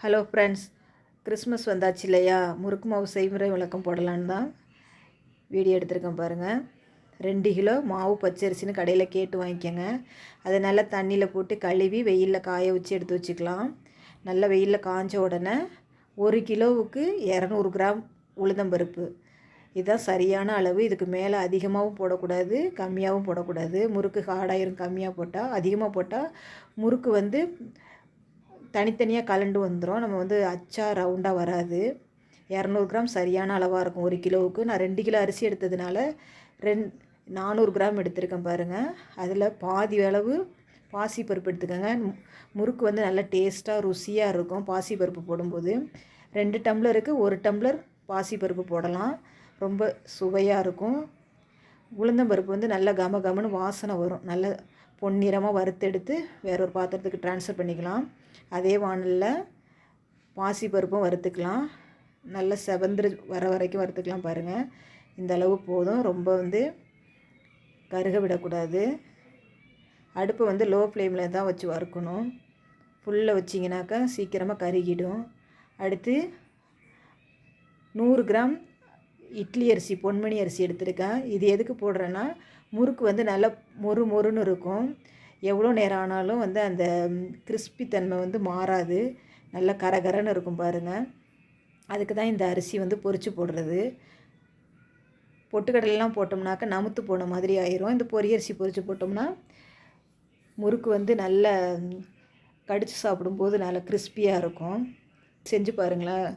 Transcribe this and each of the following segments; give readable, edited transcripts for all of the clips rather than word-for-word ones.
Hello friends, Christmas வந்தாச்சு இல்லையா? முறுக்கு மாவு செய்முறை விளக்கம் போடலான்னு தான் வீடியோ எடுத்திருக்கேன் பாருங்கள். 2 கிலோ மாவு பச்சரிசின்னு கடையில் கேட்டு வாங்கிக்கோங்க. அதை நல்லா தண்ணியில் போட்டு கழுவி வெயிலில் காய வச்சு எடுத்து வச்சுக்கலாம். நல்லா வெயிலில் காய்ஞ்ச உடனே 1 கிலோவுக்கு 200 கிராம் உளுந்தம்பருப்பு, இதுதான் சரியான அளவு. இதுக்கு மேலே அதிகமாகவும் போடக்கூடாது, கம்மியாகவும் போடக்கூடாது. முறுக்கு ஹார்டாயிரும் கம்மியாக போட்டால். அதிகமாக போட்டால் முறுக்கு தனித்தனியாக கலண்டு வந்துடும். நம்ம அச்சா ரவுண்டாக வராது. 200 கிராம் சரியான அளவாக இருக்கும் 1 கிலோவுக்கு. நான் 2 கிலோ அரிசி எடுத்ததுனால 400 கிராம் எடுத்திருக்கேன் பாருங்கள். அதில் பாதி அளவு பாசிப்பருப்பு எடுத்துக்கோங்க. முறுக்கு நல்லா டேஸ்ட்டாக ருசியாக இருக்கும் பாசிப்பருப்பு போடும்போது. 2 டம்ளருக்கு 1 டம்ளர் பாசிப்பருப்பு போடலாம், ரொம்ப சுவையாக இருக்கும். உளுந்தம்பருப்பு நல்லா கம கமன்னு வாசனை வரும். நல்ல பொன்னிறமாக வறுத்தெடுத்து வேற ஒரு பாத்திரத்துக்கு ட்ரான்ஸ்ஃபர் பண்ணிக்கலாம். அதே வானலில் பாசிப்பருப்பும் வறுத்துக்கலாம். நல்லா செவந்துரு வர வரைக்கும் வறுத்துக்கலாம் பாருங்கள். இந்த அளவு போதும். ரொம்ப கருக விடக்கூடாது. அடுப்பை லோ ஃப்ளேமில் தான் வச்சு வறுக்கணும். ஃபுல்லில் வச்சிங்கனாக்கா சீக்கிரமாக கருகிடும். அடுத்து 100 கிராம் இட்லி அரிசி, பொன்மணி அரிசி எடுத்துருக்கேன். இது எதுக்கு போடுறேன்னா, முறுக்கு நல்லா மொறு மொறுன்னு இருக்கும். எவ்வளோ நேரம் ஆனாலும் அந்த கிறிஸ்பி தன்மை மாறாது. நல்லா கரகரன்னு இருக்கும் பாருங்கள். அதுக்கு தான் இந்த அரிசி பொரித்து போடுறது. பொட்டுக்கடலாம் போட்டோம்னாக்கா நமுத்து போன மாதிரி ஆயிரும். இந்த பொரியரிசி பொரித்து போட்டோம்னா முறுக்கு நல்ல கடித்து சாப்பிடும்போது நல்லா கிறிஸ்பியாக இருக்கும். செஞ்சு பாருங்களேன்,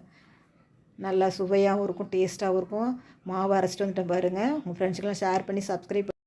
நல்லா சுவையாகவும் இருக்கும், டேஸ்ட்டாகவும் இருக்கும். மாவு அரைச்சிட்டு வந்துட்டேன் பாருங்கள். உங்கள் ஃப்ரெண்ட்ஸுக்கெல்லாம் ஷேர் பண்ணி சப்ஸ்கிரைப்